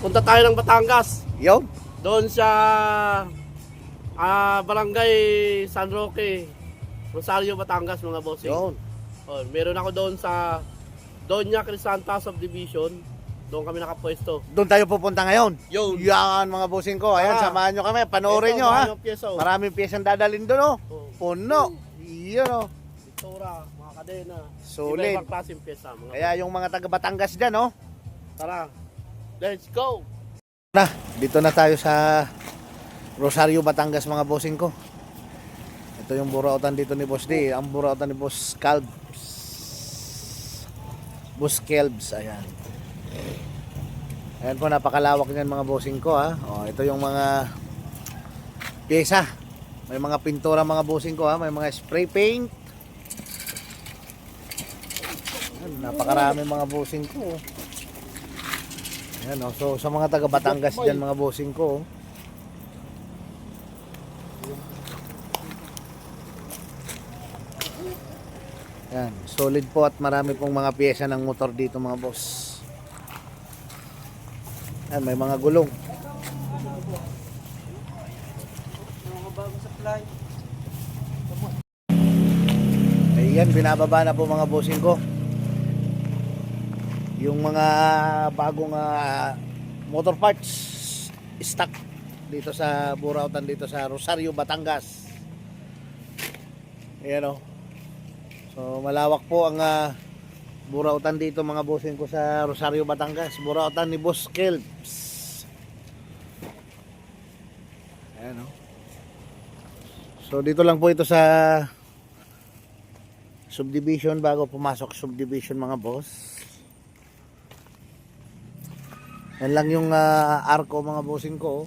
punta tayo ng Batangas. Yun. Doon sa Barangay San Roque, Rosario, Batangas mga bossing. Yun. Oh, meron ako doon sa Doña Crisanta Subdivision. Doon kami nakapwesto. Doon tayo pupunta ngayon. Yun. Yan mga bossing ko. Ayan, samahan nyo kami. Panoorin nyo ha. Maraming piyesang dadalhin doon oh. Puno. Yan oh. Tura, mga kadena. Sulit. Iba-ibang klaseng pyesa. Kaya yung mga taga Batangas dyan oh. Tara, let's go! Dito na tayo sa Rosario, Batangas mga bossing ko. Ito yung burautan dito ni Boss D. Ang burautan ni Boss Calbs. Boss Calbs, ayan. Ayan po, napakalawak niyan mga bossing ko ha. O, ito yung mga pyesa. May mga pintura mga bossing ko ha. May mga spray paint. Ayan, napakarami mga bossing ko. Ayan o. So sa mga taga Batangas dyan mga bossing ko. Ayan. Solid po at marami pong mga pyesa ng motor dito mga boss. Ayan, may mga gulong. Ayan, binababa na po mga bossing ko yung mga bagong motor parts stock dito sa burautan dito sa Rosario, Batangas. Ayan o. So malawak po ang burautan dito mga bossing ko sa Rosario, Batangas. Burautan ni Boss Kelps. Ayan o. So dito lang po ito sa subdivision bago pumasok subdivision mga boss. Yan lang yung arko mga bossing ko.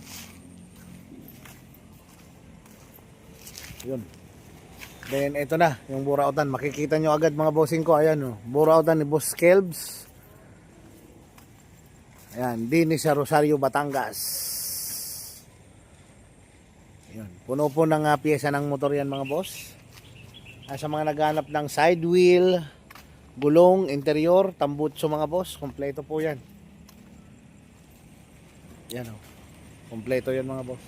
Yun. Then ito na yung burautan. Makikita nyo agad mga bossing ko. Ayan o. Burautan ni Boss Kelbs. Ayan. Dini sa Rosario, Batangas. Ayan. Puno po ng pyesa ng motor yan mga boss. Sa mga naghanap ng side wheel, gulong, interior, tambutso mga boss. Kompleto po yan. Yan o. Kompleto yan mga boss.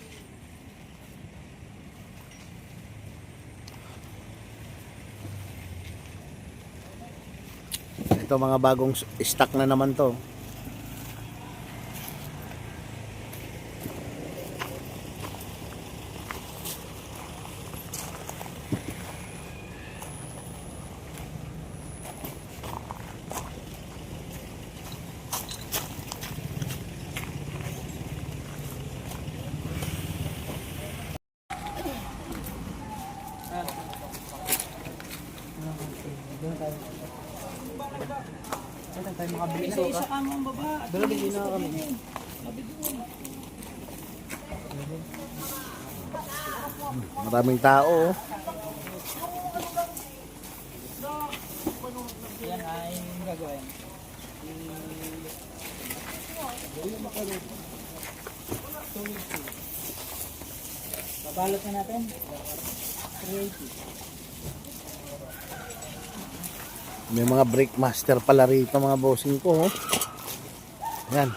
Ito mga bagong stock na naman to. Isa ka mong baba. Dalabi na kami. Maraming tao. Yan ay gagawin. Babalot na natin. 380. May mga brake master pala rito mga bossing ko. Oh. Yan.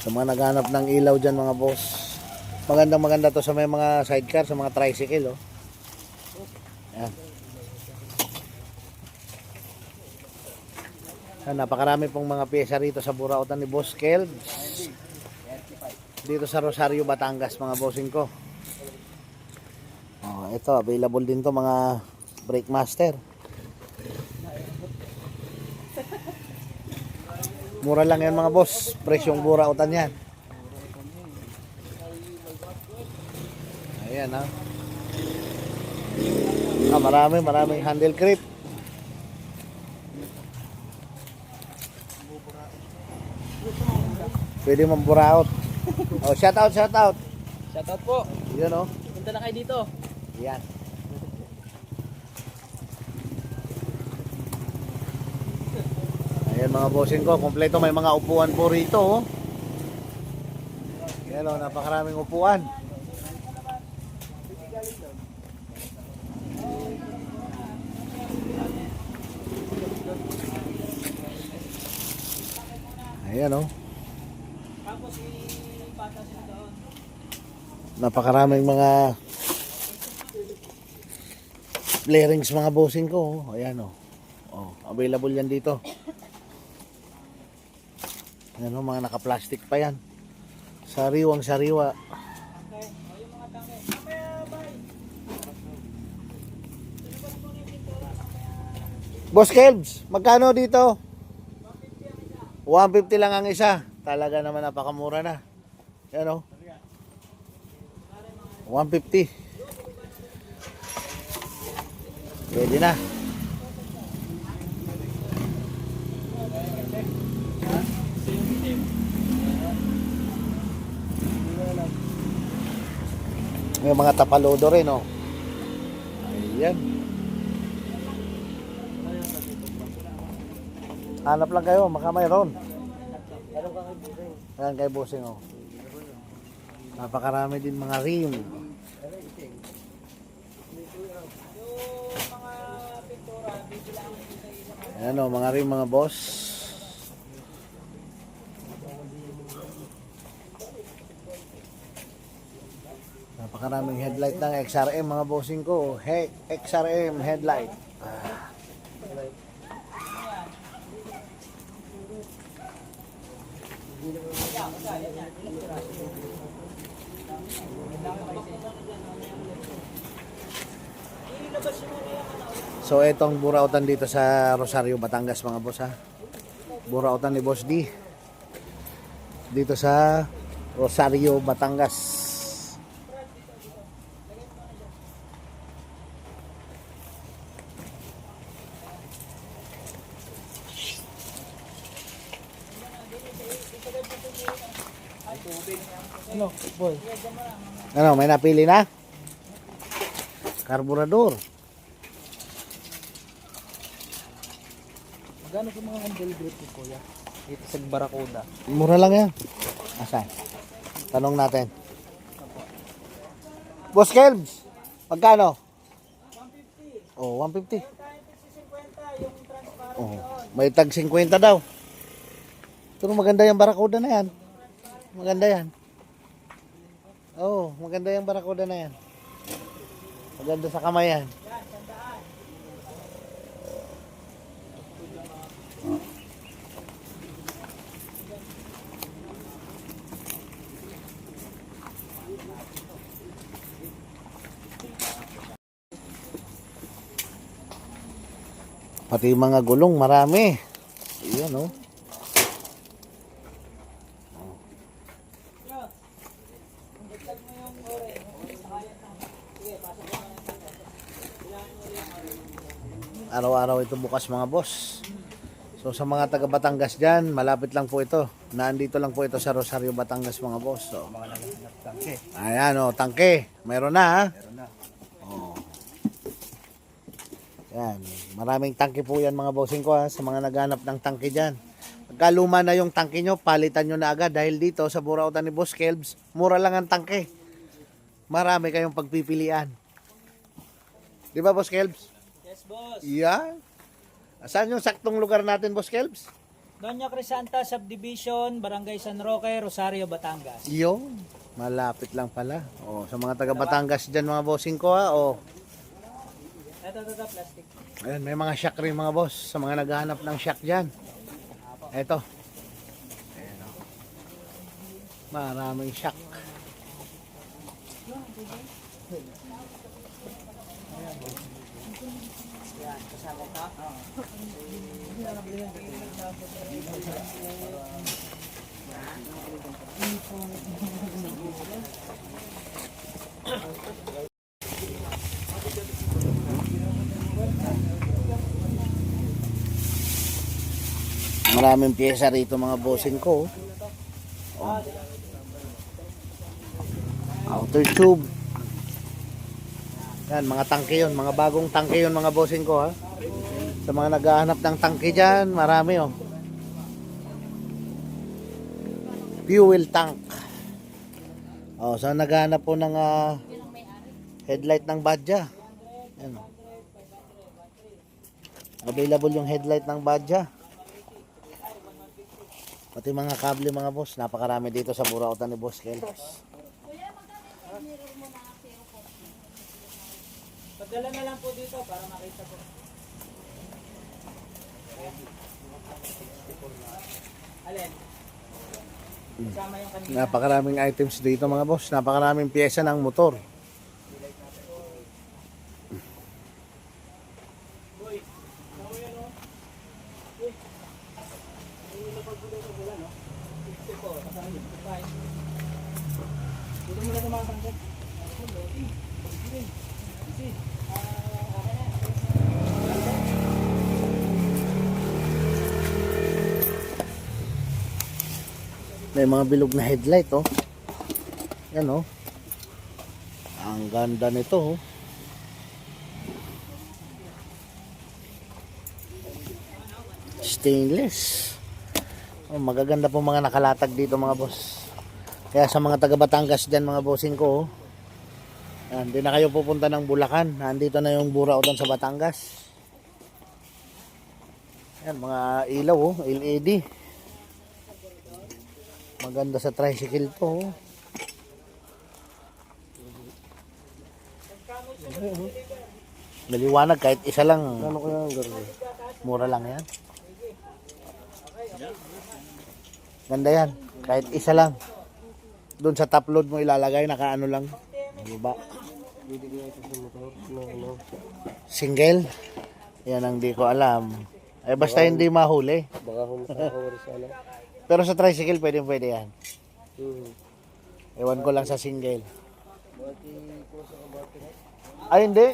Sa mga naghanap ng ilaw dyan mga boss. Maganda to sa may mga sidecar, sa mga tricycle. Oh. Yan. Yan, napakarami pong mga pyesa rito sa burautan ni Boss Kelbs. Dito sa Rosario, Batangas mga bossing ko. Oh, ito available din to mga brake master. Mura lang yan mga boss. Presyong burautan yan. Ayan ha. Maraming handle grip. Pwede mamburaot. Oh, shout out. Shoutout po. Yun oh. Punta na kayo dito. Yan. Ayan mga bossing ko, kompleto may mga upuan po rito oh. Yan oh, napakaraming upuan. Ayan oh. Tapos ipata sila doon. Napakaraming mga bearings mga bossing ko. Oh. Ayan oh. Oh, available yan dito. Ayan oh, mga naka-plastic pa yan. Sariwang sariwa. Okay. O yung mga tangke. Mamaya, bye. Boss Kelbs, magkano dito? 150 lang ang isa. Talaga naman napakamura na. Ayan oh. 150. Pwede na. May mga tapalodo rin oh. Ayan. Hanap lang kayo, baka mayroon. Ayan kay bossing oh. Napakarami din mga rim. Ayan o, mga rim mga boss. Napakaraming headlight ng XRM mga bossing ko. Hey, XRM headlight. So etong burautan dito sa Rosario, Batangas mga boss ha. Burautan ni Boss D. Dito sa Rosario, Batangas. Ano, boy? Ano, may napili na? Karburador. Magkano sa mga handle grip ko, kuya? Dito sa Barracuda. Mura lang yan. Asan? Tanong natin. Boss Kelbs, magkano? 150. Oh, 150. Oh, may tag 50 daw. Pero maganda yung Barracuda na yan. Maganda yan. Oh, maganda yung Barracuda na yan. Maganda sa kamay yan. Pati yung mga gulong, marami. Iyan, oh. Araw-araw ito bukas mga boss. So sa mga taga Batangas dyan, malapit lang po ito. Naandito lang po ito sa Rosario, Batangas mga boss. So, ayan o, tangke. Mayroon na ha. Oh. Yan. Maraming tangke po yan mga bossing ko ha. Sa mga naghanap ng tangke dyan. Pagkaluma na yung tangke nyo, palitan nyo na agad. Dahil dito sa burautan ni Boss Kelbs, mura lang ang tangke. Marami kayong pagpipilian. Di ba Boss Kelbs? Yes, boss. Yan. Saan yung saktong lugar natin, Boss Kelbs? Doña Crisanta Subdivision, Barangay San Roque, Rosario, Batangas. Yun. Malapit lang pala. O, sa mga taga Batangas dyan, mga bossing ko ha. O, Ito, plastic. ayan, may mga shock rin mga boss. Sa mga naghahanap ng shock dyan. Eto. Ayan, o. Maraming shock. Yan, kasama ka? Maraming pyesa rito mga bossing ko. Oh. Outer tube. Yan, mga tangke yun. Mga bagong tangke yun mga bossing ko ha. Sa mga naghahanap ng tangke dyan, marami oh. Fuel tank. Oh, sa naghahanap po ng headlight ng Badja. Yan. Available yung headlight ng Badja. Pati mga kable mga boss, napakarami dito sa burautan ni Boss Kelps. Padala na lang po dito para makita po. Alin? Kasama yung kanina. Napakaraming items dito mga boss, napakaraming pyesa ng motor. Dito muna sa mga tangkap. May mga bilog na headlight oh. Yan oh. Ang ganda nito oh. Stainless. Oh, magaganda po mga nakalatag dito mga boss. Kaya sa mga taga Batangas dyan mga bossing ko oh. Yan, di na kayo pupunta ng Bulacan. Nandito na yung burautan sa Batangas. Yan mga ilaw oh, LED. Maganda sa tricycle to. Maliwanag kahit isa lang. Ano kaya ang ganda? Mura lang yan. Ganda yan. Kahit isa lang. Doon sa top load mo ilalagay, nakaano lang. Diba? Single? Yan ang di ko alam. Eh basta hindi mahuli. Baka humusakawar sana. Pero sa tricycle pwede yan. Ewan ko lang sa single. Ay hindi.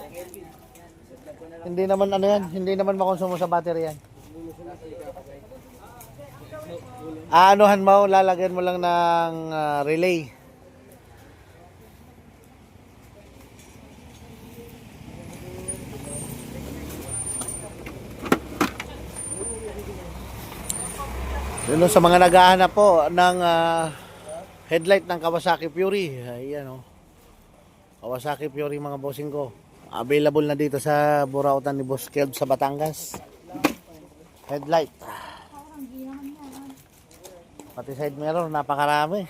Hindi naman ano yan. Hindi naman makonsumo sa battery yan. Aanuhan mo, lalagyan mo lang ng relay. Yun sa mga naghahanap po ng headlight ng Kawasaki Fury. Ayan oh. Kawasaki Fury mga bossing ko. Available na dito sa burautan ni Boss Kelps sa Batangas. Headlight. Pati side mirror, napakarami.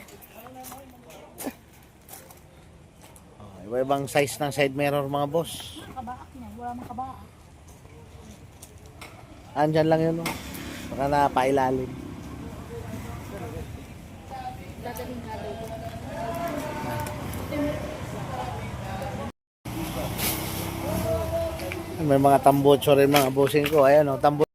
Iba-ibang size ng side mirror mga boss. Makabaak niya, wala makabaak. Andyan lang yun oh. Baka napailalim. Dadaling nga daw. May mga tambutso rin mga bossing ko. Ayan oh, tambutso.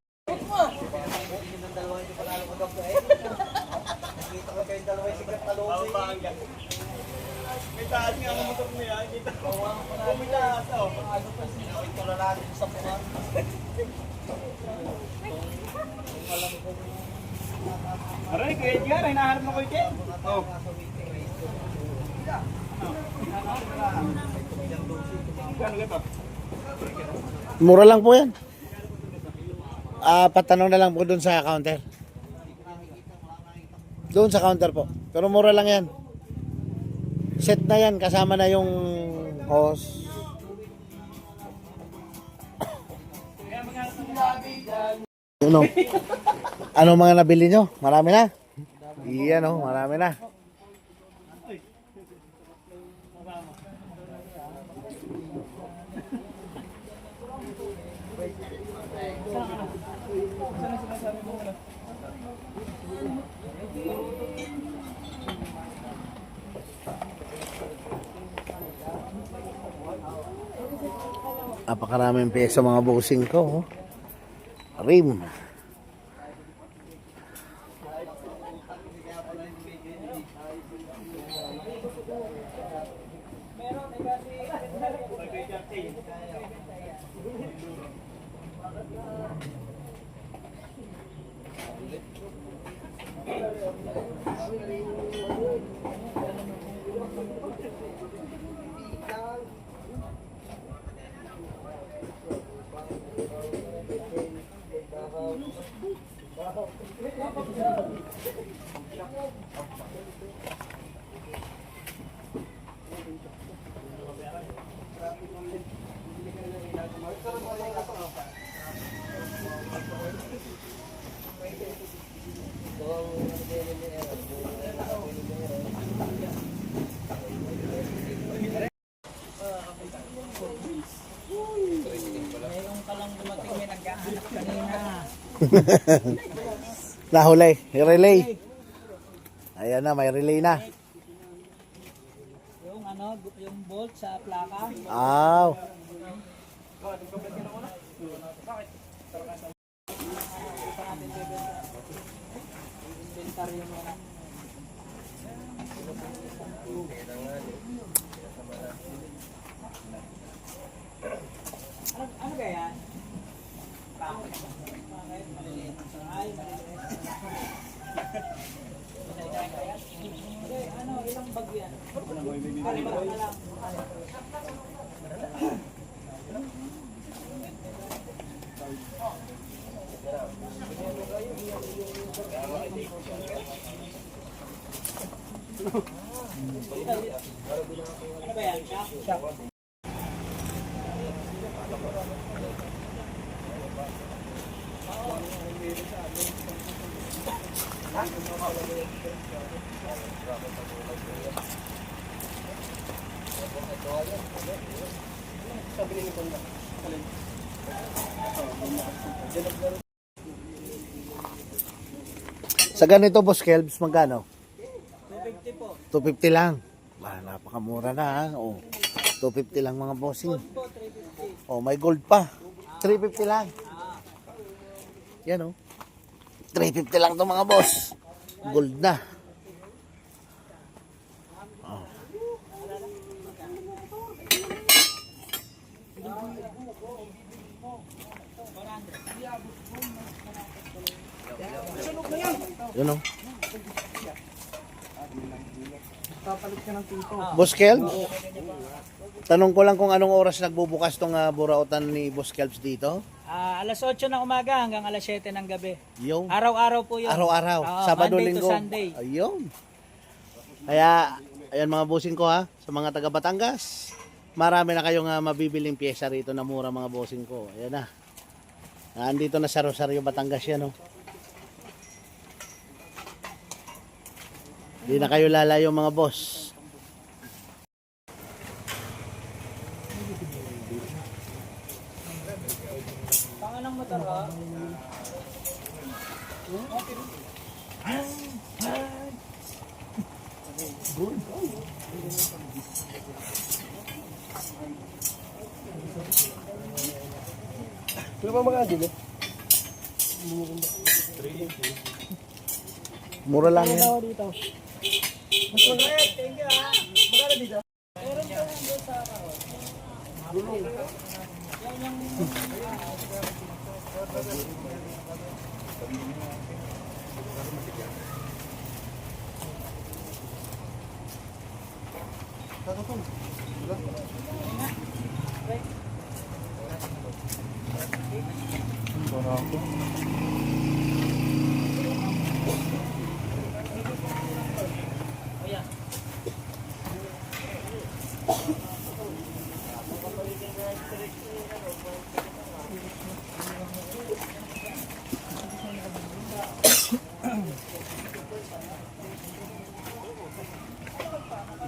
Aray, Kuya Edgar, ay naharap na ko ito. Oh. Mura lang po yan. Patanong na lang po doon sa counter. Doon sa counter po. Pero mura lang yan. Set na yan. Kasama na yung hose. Ano? Ano mga nabili nyo? Marami na? Iyan oh, marami na. Napakaraming pyesa mga bossing ko. Oh. Rim. Mayroon ka lang dumating may nag-aanap kanina. Nahuli, relay. Ayan na, may relay na. Yung ano, yung bolt sa plaka. Aw. Inventory yung ano. Ano kaya? Bakit? Maliliit. Ay, maliliit. Okay, ano, ilang bag yan? Kalima na lang. Ano ba yan? Shock? Sa ganito, Boss Kelbs, magkano? 250 po. 250 lang. Napakamura na ha. Oh, 250 lang mga bossing. Po, 350. Oh, may gold pa. 350 lang. Yan oh. 350 lang to mga boss. Gold na. Oh. Yun oh. Boss Kelbs, tanong ko lang kung anong oras nagbubukas tong burautan ni Boss Kelbs dito. Alas 8 ng umaga hanggang alas 7 ng gabi. Yung Araw-araw po yun. araw-araw, Oo, Sabado, Monday Linggo. to Sunday. Ayun. Kaya, ayan mga bossing ko ha, sa mga taga Batangas, marami na kayong mabibiling pyesa rito na mura mga bossing ko. Ayan na. Andito na sa Rosario, Batangas yan oh. Hindi na kayo lalayo mga boss. Pangalang motor ha? Mura lang yan. Dito. Mas magayat, thank you ha. Magkano dito? Meron ka lang doon sa karon.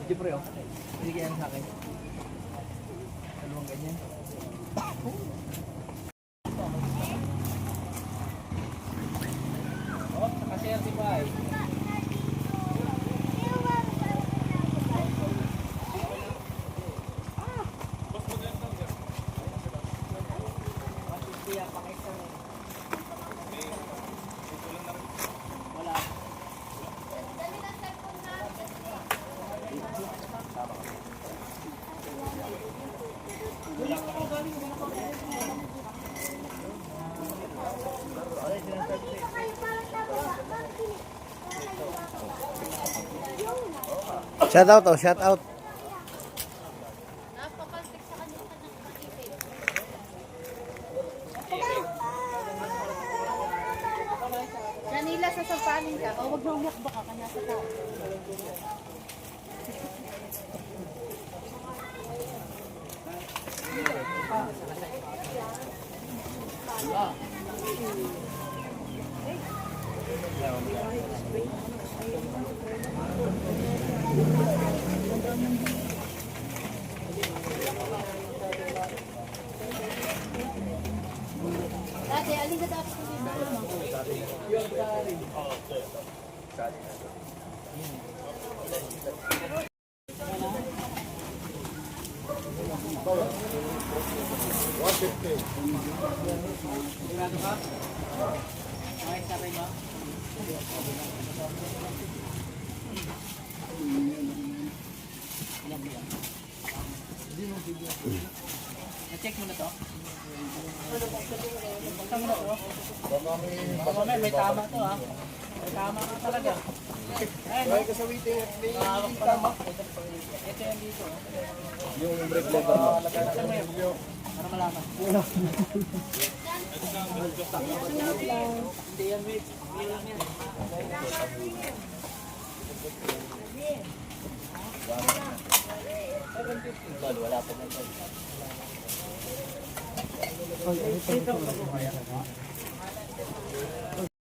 Hindi pre, oh. Hindi kaya sa akin. Dalawang ganyan. Oh, naka-certify. Shout out oh, shout out. Kanila sa sampaling ka, o wag na umiyak baka kanya sa tao. alin ka dapat kung dito? Na-check mo na to? Buksan mo na to. Mamaya, may tama to ha. May tama ka talaga. Ayun, no? Mahawak pa naman. Ito yan dito. Yung brake lever mo. Buksan mo yan. Para malaman. Hindi yan, wait. Hindi lang yan. Wala pa na.